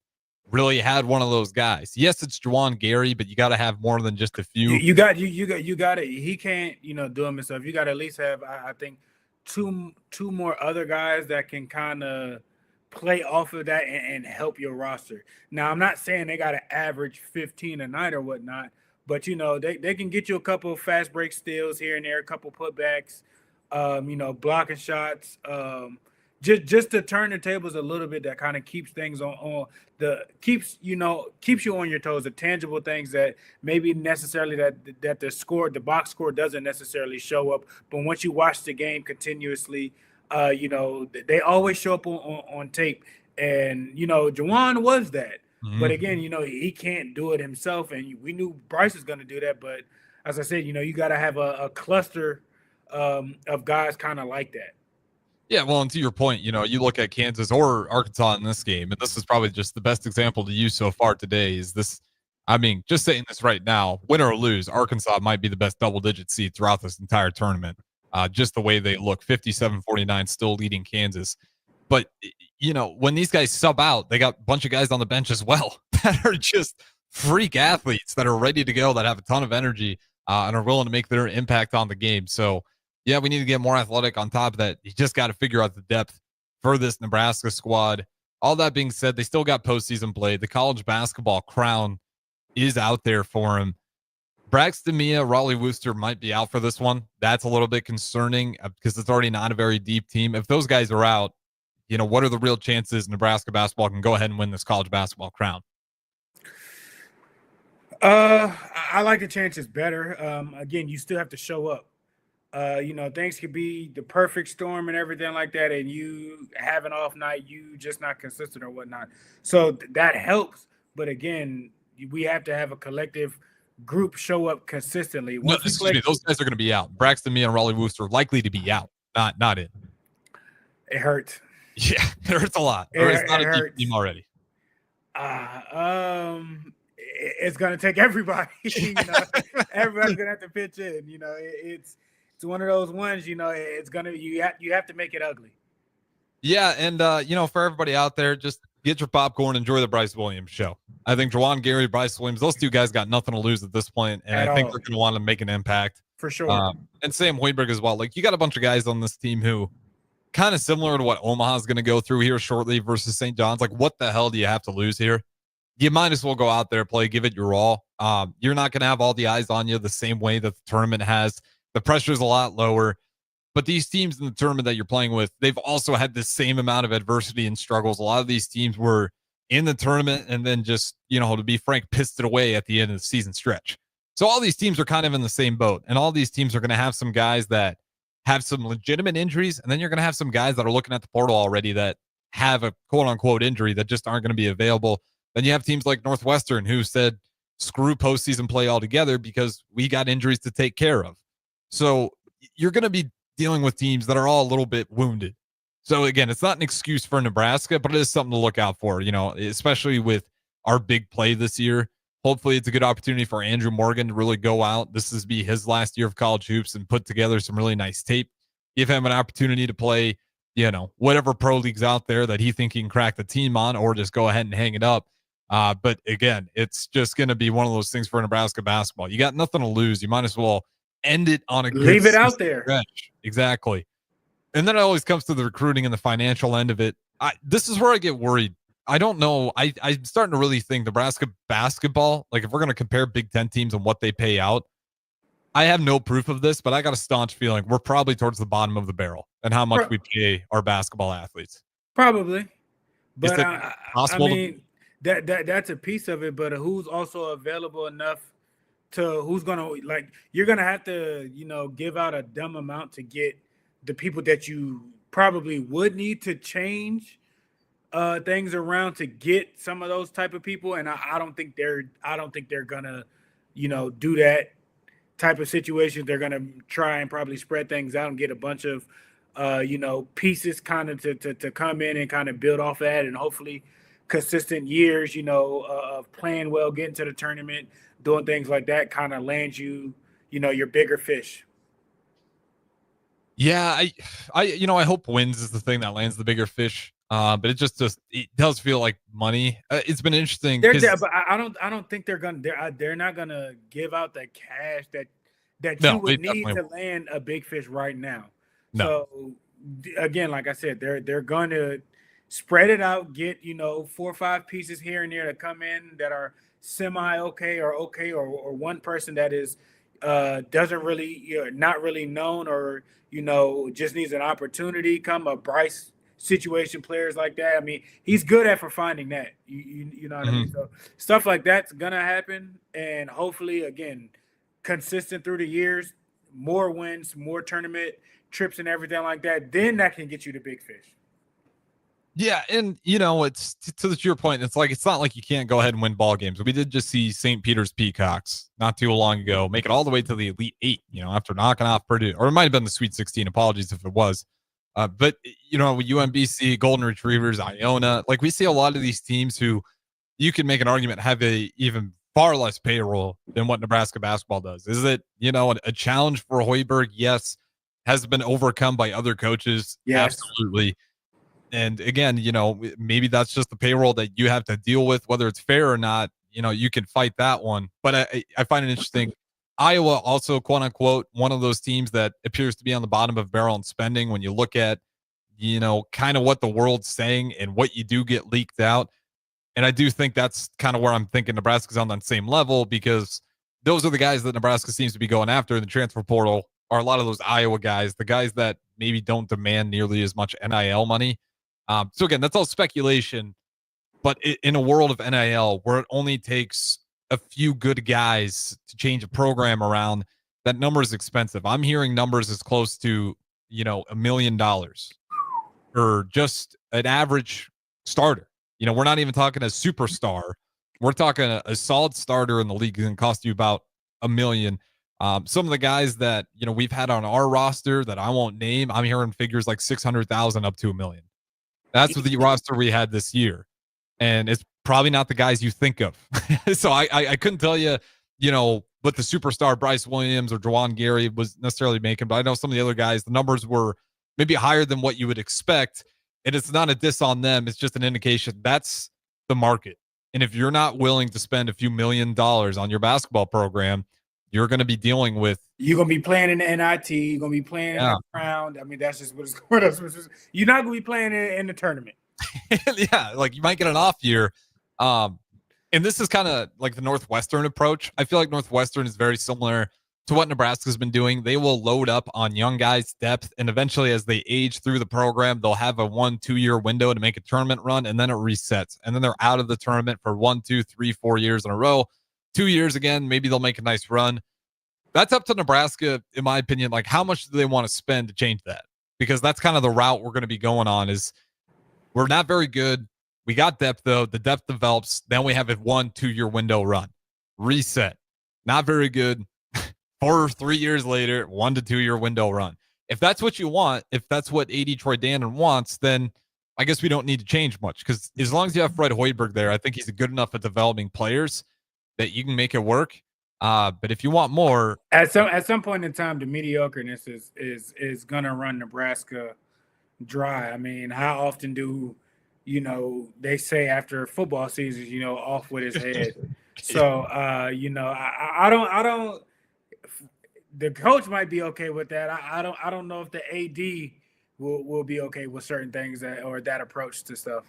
really had one of those guys. Yes, it's Juwan Gary, but you got to have more than just a few. You got it. He can't, do him himself. You got to at least have, I think, two more other guys that can kind of play off of that and help your roster. Now, I'm not saying they got to average 15 a night or whatnot, but they can get you a couple of fast break steals here and there, a couple putbacks, blocking shots, just to turn the tables a little bit. That kind of keeps things keeps you on your toes. The tangible things that maybe necessarily that the box score doesn't necessarily show up, but once you watch the game continuously, they always show up on tape. And Juwan was that. Mm-hmm. But again, he can't do it himself, and we knew Bryce was going to do that. But as I said, you got to have a cluster of guys kind of like that. Yeah, well, and to your point, you look at Kansas or Arkansas in this game, and this is probably just the best example to use so far today. Is this? I mean, just saying this right now, win or lose, Arkansas might be the best double-digit seed throughout this entire tournament. Just the way they look, 57-49, still leading Kansas. But, when these guys sub out, they got a bunch of guys on the bench as well that are just freak athletes that are ready to go, that have a ton of energy and are willing to make their impact on the game. So, yeah, we need to get more athletic. On top of that, you just got to figure out the depth for this Nebraska squad. All that being said, they still got postseason play. The college basketball crown is out there for him. Braxton Mia, Raleigh Wooster might be out for this one. That's a little bit concerning because it's already not a very deep team. If those guys are out, what are the real chances Nebraska basketball can go ahead and win this college basketball crown? I like the chances better. Again, you still have to show up. Things could be the perfect storm and everything like that, and you have an off night, you just not consistent or whatnot. So that helps. But again, we have to have a collective group show up consistently. No, excuse me, those guys are going to be out. Braxton Mia and Raleigh Wooster are likely to be out, not in. It hurts. Yeah, it hurts a lot. It's not a deep team already. It's going to take everybody. Everybody's going to have to pitch in. It's one of those ones. It's gonna you have to make it ugly. Yeah, and for everybody out there, just get your popcorn, enjoy the Bryce Williams show. I think Juwan Gary, Bryce Williams, those two guys got nothing to lose at this point, and I think they're going to want to make an impact for sure. And Sam Hoiberg as well. Like, you got a bunch of guys on this team who kind of similar to what Omaha is going to go through here shortly versus St. John's. Like, what the hell do you have to lose here? You might as well go out there, play, give it your all. You're not going to have all the eyes on you the same way that the tournament has. The pressure is a lot lower. But these teams in the tournament that you're playing with, they've also had the same amount of adversity and struggles. A lot of these teams were in the tournament and then just, to be frank, pissed it away at the end of the season stretch. So all these teams are kind of in the same boat. And all these teams are going to have some guys that have some legitimate injuries. And then you're going to have some guys that are looking at the portal already that have a quote-unquote injury that just aren't going to be available. Then you have teams like Northwestern who said, screw postseason play altogether because we got injuries to take care of. So you're going to be dealing with teams that are all a little bit wounded. So again, it's not an excuse for Nebraska, but it is something to look out for, especially with our big play this year. Hopefully it's a good opportunity for Andrew Morgan to really go out. This is be his last year of college hoops and put together some really nice tape. Give him an opportunity to play, whatever pro leagues out there that he think he can crack the team on, or just go ahead and hang it up. But again, it's just going to be one of those things for Nebraska basketball. You got nothing to lose. You might as well end it on a good leave it out there. Stretch. Exactly. And then it always comes to the recruiting and the financial end of it. This is where I get worried. I don't know. I'm starting to really think Nebraska basketball, like if we're going to compare Big Ten teams and what they pay out, I have no proof of this, but I got a staunch feeling we're probably towards the bottom of the barrel and how much we pay our basketball athletes. Probably. But possible I mean, that's a piece of it, but who's also available enough to who's going to, like, you're going to have to, give out a dumb amount to get the people that you probably would need to change things around to get some of those type of people. And I don't think they're gonna, do that type of situation. They're gonna try and probably spread things out and get a bunch of pieces kind of to come in and kind of build off that, and hopefully consistent years, of playing well, getting to the tournament, doing things like that kind of lands you, your bigger fish. Yeah, I hope wins is the thing that lands the bigger fish. But it does feel like money. It's been interesting. They're 'cause- there, but I don't think they're not gonna give out the cash that you No, they would need definitely to won't. land a big fish right now. No. So again, like I said, they're going to spread it out, get 4 or 5 pieces here and there to come in that are semi okay, or one person that is doesn't really not really known, or just needs an opportunity. Come a Bryce situation, players like that. I mean, he's good at for finding that. You know what I mean? So stuff like that's gonna happen, and hopefully, again, consistent through the years, more wins, more tournament trips, and everything like that. Then that can get you the big fish. Yeah, and it's to your point. It's not like you can't go ahead and win ball games. We did just see St. Peter's Peacocks not too long ago make it all the way to the Elite Eight. After knocking off Purdue, or it might have been the Sweet 16. Apologies if it was. But UMBC, Golden Retrievers, Iona, like we see a lot of these teams who you can make an argument have a even far less payroll than what Nebraska basketball does. Is it a challenge for Hoiberg? Yes. Has it been overcome by other coaches? Yes. Absolutely. And again, maybe that's just the payroll that you have to deal with, whether it's fair or not. You can fight that one. But I find it interesting. Iowa also, quote unquote, one of those teams that appears to be on the bottom of barrel in spending when you look at, kind of what the world's saying and what you do get leaked out. And I do think that's kind of where I'm thinking Nebraska's on that same level, because those are the guys that Nebraska seems to be going after in the transfer portal, are a lot of those Iowa guys, the guys that maybe don't demand nearly as much NIL money. So again, that's all speculation, but in a world of NIL where it only takes a few good guys to change a program around, that number is expensive. I'm hearing numbers as close to, $1 million for just an average starter. We're not even talking a superstar. We're talking a solid starter in the league is going to cost you about $1 million. Some of the guys that, we've had on our roster that I won't name, I'm hearing figures like 600,000 up to $1 million. That's the roster we had this year. And it's probably not the guys you think of. So I couldn't tell you, what the superstar Bryce Williams or Juwan Gary was necessarily making, but I know some of the other guys, the numbers were maybe higher than what you would expect. And it's not a diss on them. It's just an indication that's the market. And if you're not willing to spend a few $1 million on your basketball program, you're going to be dealing with. You're going to be playing in the NIT. You're going to be playing in the round. I mean, that's just what it's going to. You're not going to be playing in the tournament. Yeah, like you might get an off year. And this is kind of like the Northwestern approach. I feel like Northwestern is very similar to what Nebraska's been doing. They will load up on young guys' depth, and eventually as they age through the program, they'll have a 1-2 year window to make a tournament run, and then it resets. And then they're out of the tournament for 1, 2, 3, 4 years in a row. 2 years again, maybe they'll make a nice run. That's up to Nebraska, in my opinion. Like, how much do they want to spend to change that? Because that's kind of the route we're going to be going on. Is we're not very good. We got depth, though. The depth develops. Then we have a 1-2 year window run. Reset. Not very good. 4 or 3 years later, 1 to 2 year window run. If that's what you want, if that's what AD Troy Dannon wants, then I guess we don't need to change much. Because as long as you have Fred Hoiberg there, I think he's good enough at developing players that you can make it work. But if you want more, at some point in time, the mediocreness is gonna run Nebraska dry. I mean, how often do they say after football season, off with his head? So I don't. The coach might be okay with that. I don't know if the AD will be okay with certain things or that approach to stuff.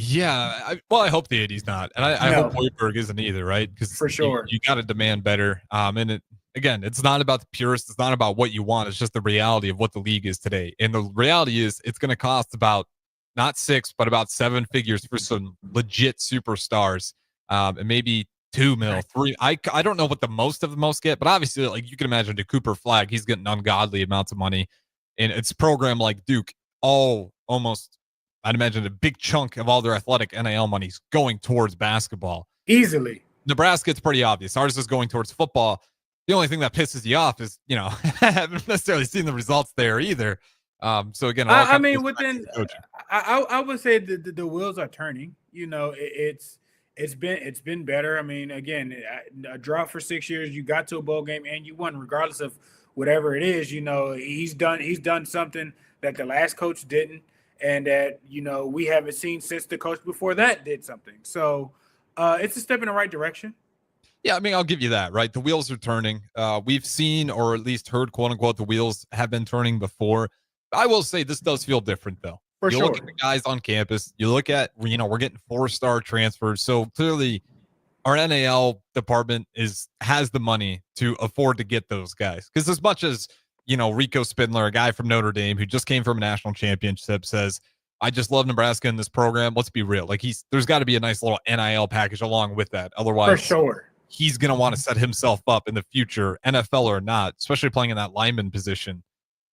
Yeah, I hope the AD's not, and I hope Hoiberg isn't either, right? Because for sure, you got to demand better. And it's not about the purist. It's not about what you want. It's just the reality of what the league is today. And the reality is, it's going to cost about not 6, but about 7 figures for some legit superstars, and maybe 2 mil, 3. I don't know what the most get, but obviously, like you can imagine, to Cooper Flagg, he's getting ungodly amounts of money, and it's program like Duke, I'd imagine a big chunk of all their athletic NIL money's going towards basketball. Easily. Nebraska, it's pretty obvious. Ours is going towards football. The only thing that pisses you off is, I haven't necessarily seen the results there either. So again, I would say the wheels are turning. It's been better. I mean, again, a drought for 6 years, you got to a bowl game and you won, regardless of whatever it is. He's done something that the last coach didn't. and that, we haven't seen since the coach before that did something. So it's a step in the right direction. Yeah, I mean, I'll give you that, right? The wheels are turning. We've seen, or at least heard, quote unquote, the wheels have been turning before. I will say this does feel different, though. For you sure. Look at the guys on campus. You look at, we're getting 4-star transfers. So clearly, our NAL department has the money to afford to get those guys. Because as much as, Rico Spindler, a guy from Notre Dame who just came from a national championship, says, I just love Nebraska in this program. Let's be real. Like, there's got to be a nice little NIL package along with that. Otherwise, for sure, he's going to want to set himself up in the future, NFL or not, especially playing in that lineman position.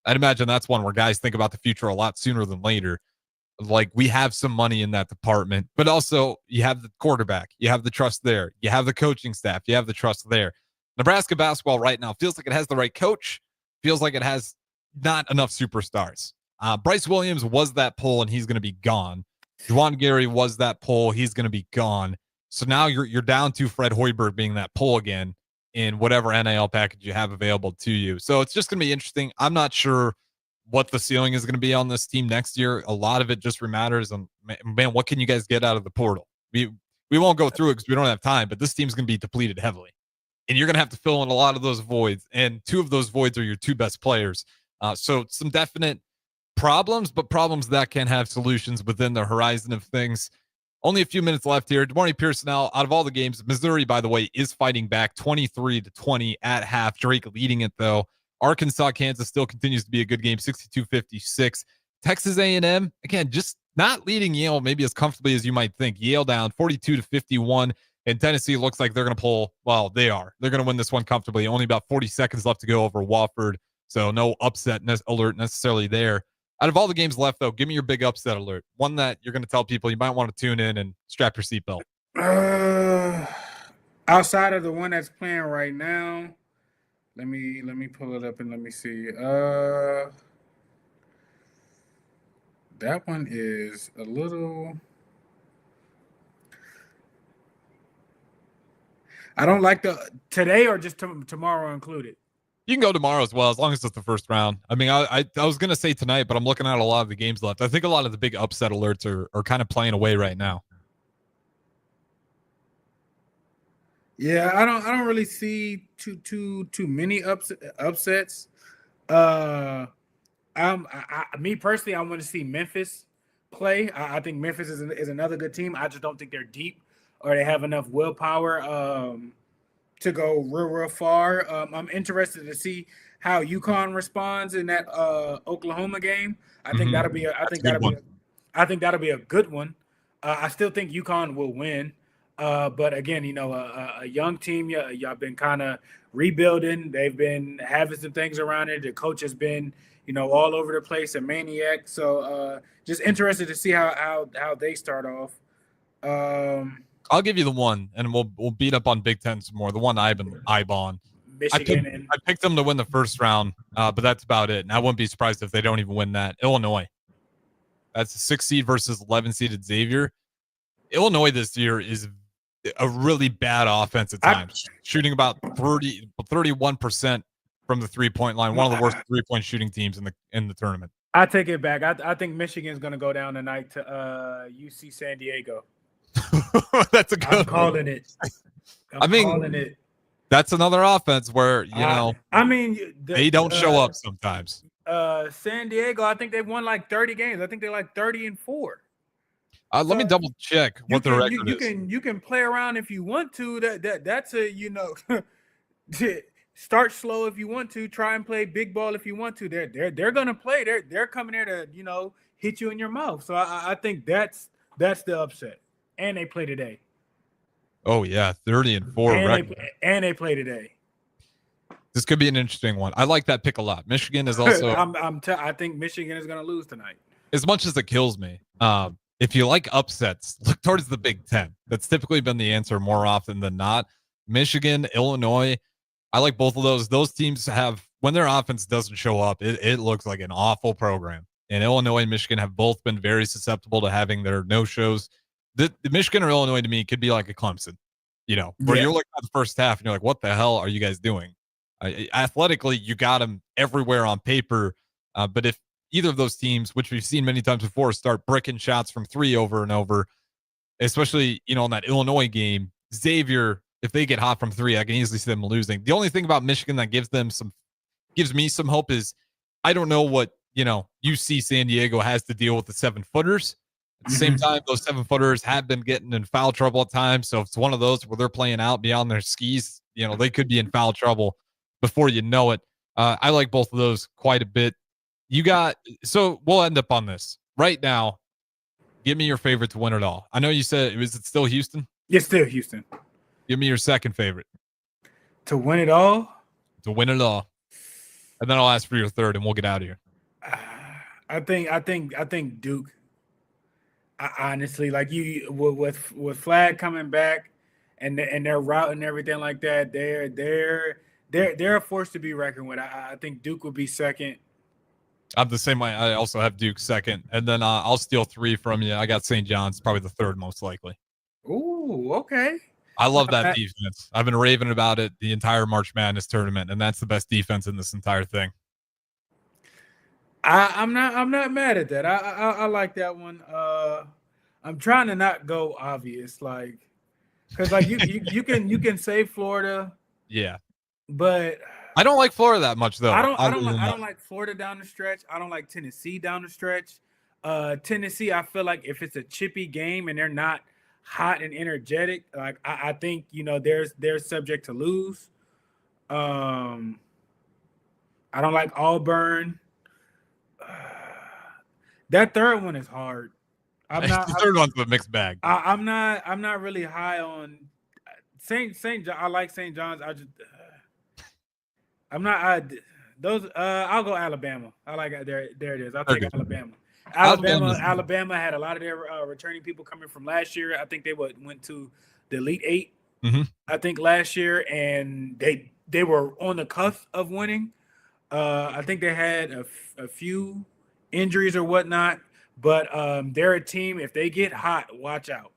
I'd imagine that's one where guys think about the future a lot sooner than later. Like, we have some money in that department, but also you have the quarterback, you have the trust there, you have the coaching staff, you have the trust there. Nebraska basketball right now feels like it has the right coach, feels like it has not enough superstars. Bryce Williams was that pull, and he's going to be gone. Juwan Gary was that pull, he's going to be gone. So now you're down to Fred Hoiberg being that pull again in whatever NIL package you have available to you. So it's just going to be interesting. I'm not sure what the ceiling is going to be on this team next year. A lot of it just matters on, man, what can you guys get out of the portal? We won't go through it because we don't have time, but this team's going to be depleted heavily. And you're going to have to fill in a lot of those voids. And 2 of those voids are your 2 best players. So some definite problems, but problems that can have solutions within the horizon of things. Only a few minutes left here. Good morning, Pierson-El. Out of all the games, Missouri, by the way, is fighting back 23-20 at half. Drake leading it, though. Arkansas, Kansas still continues to be a good game, 62-56. Texas A&M, again, just not leading Yale maybe as comfortably as you might think. Yale down 42-51, and Tennessee looks like they're going to pull. Well, they are. They're going to win this one comfortably. Only about 40 seconds left to go over Wofford, so no upset alert necessarily there. Out of all the games left, though, give me your big upset alert. One that you're going to tell people you might want to tune in and strap your seatbelt. Outside of the one that's playing right now, let me pull it up and let me see. That one is a little. I don't like the today or just tomorrow included. You can go tomorrow as well, as long as it's the first round. I mean, I was going to say tonight, but I'm looking at a lot of the games left. I think a lot of the big upset alerts are kind of playing away right now. Yeah, I don't really see too many upsets. Me personally, I want to see Memphis play. I think Memphis is another good team. I just don't think they're deep or they have enough willpower to go real far. I'm interested to see how UConn responds in that Oklahoma game. I think that'll be a good one. I still think UConn will win. But again, a young team, y'all been kind of rebuilding. They've been having some things around it. The coach has been, all over the place, a maniac. So just interested to see how they start off. I'll give you the one, and we'll beat up on Big Ten some more. The one I've been eyeballing. Michigan. I picked them to win the first round, but that's about it. And I wouldn't be surprised if they don't even win that. Illinois. That's a 6 seed versus 11-seeded Xavier. Illinois this year is a really bad offense at times, shooting about 31% from the 3-point line. One of the worst 3-point shooting teams in the tournament. I take it back. I think Michigan's going to go down tonight to UC San Diego. That's a good I'm calling it. Calling it. That's another offense where, they don't show up sometimes. San Diego, I think they've won like 30 games. I think they're like 30-4. Let me double check what the record is. You can play around if you want to. That's a start slow if you want to. Try and play big ball if you want to. They're gonna play. They're coming there to hit you in your mouth. So I think that's the upset. And they play today. Oh yeah, 30-4. And they play today. This could be an interesting one. I like that pick a lot. Michigan is also. I think Michigan is gonna lose tonight. As much as it kills me, if you like upsets, look towards the Big Ten. That's typically been the answer more often than not. Michigan, Illinois, I like both of those. Those teams have, when their offense doesn't show up, it looks like an awful program. And Illinois and Michigan have both been very susceptible to having their no-shows. The Michigan or Illinois to me could be like a Clemson, where you're looking at the first half and you're like, what the hell are you guys doing? Athletically, you got them everywhere on paper. But if either of those teams, which we've seen many times before, start bricking shots from 3 over and over, especially, in that Illinois game. Xavier, if they get hot from 3, I can easily see them losing. The only thing about Michigan that gives me some hope is I don't know what, UC San Diego has to deal with the 7-footers. At the same time, those 7-footers have been getting in foul trouble at times. So if it's one of those where they're playing out beyond their skis, they could be in foul trouble before you know it. I like both of those quite a bit. So we'll end up on this right now. Give me your favorite to win it all. I know you said, is it still Houston? It's still Houston. Give me your second favorite. To win it all? To win it all. And then I'll ask for your third and we'll get out of here. I think Duke. Honestly, like you with Flag coming back and their route and everything like that, they're a force to be reckoned with. I think Duke would be second. I'm the same way. I also have Duke second, and then I'll steal 3 from you. I got St. John's probably the third most likely. Ooh, okay. I love that defense. I've been raving about it the entire March Madness tournament, and that's the best defense in this entire thing. I'm not mad at that. I like that one. I'm trying to not go obvious, because you can say Florida. Yeah, but I don't like Florida that much though. I don't like Florida down the stretch. I don't like Tennessee down the stretch. Tennessee, I feel like if it's a chippy game and they're not hot and energetic, I think they're subject to lose. I don't like Auburn. That third one is hard. The third one's a mixed bag. I'm not really high on St. John. I like St. John's. I'll go Alabama. I like it. There it is. I'll take Alabama. Alabama had a lot of their returning people coming from last year. I think they went to the Elite 8. I think last year, and they were on the cusp of winning. I think they had a few injuries or whatnot, but they're a team. If they get hot, watch out.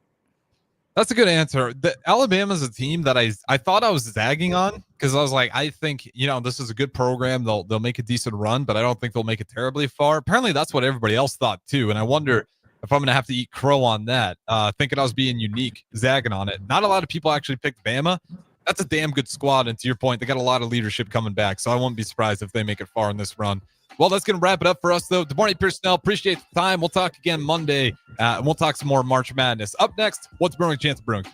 That's a good answer. Alabama's a team that I thought I was zagging on because I was like, I think, this is a good program. They'll make a decent run, but I don't think they'll make it terribly far. Apparently that's what everybody else thought too. And I wonder if I'm going to have to eat crow on that, thinking I was being unique, zagging on it. Not a lot of people actually picked Bama. That's a damn good squad. And to your point, they got a lot of leadership coming back. So I won't be surprised if they make it far in this run. Well, that's going to wrap it up for us, though. Good morning, Pierson-El. Appreciate the time. We'll talk again Monday, and we'll talk some more March Madness. Up next, what's brewing? Chance of brewing.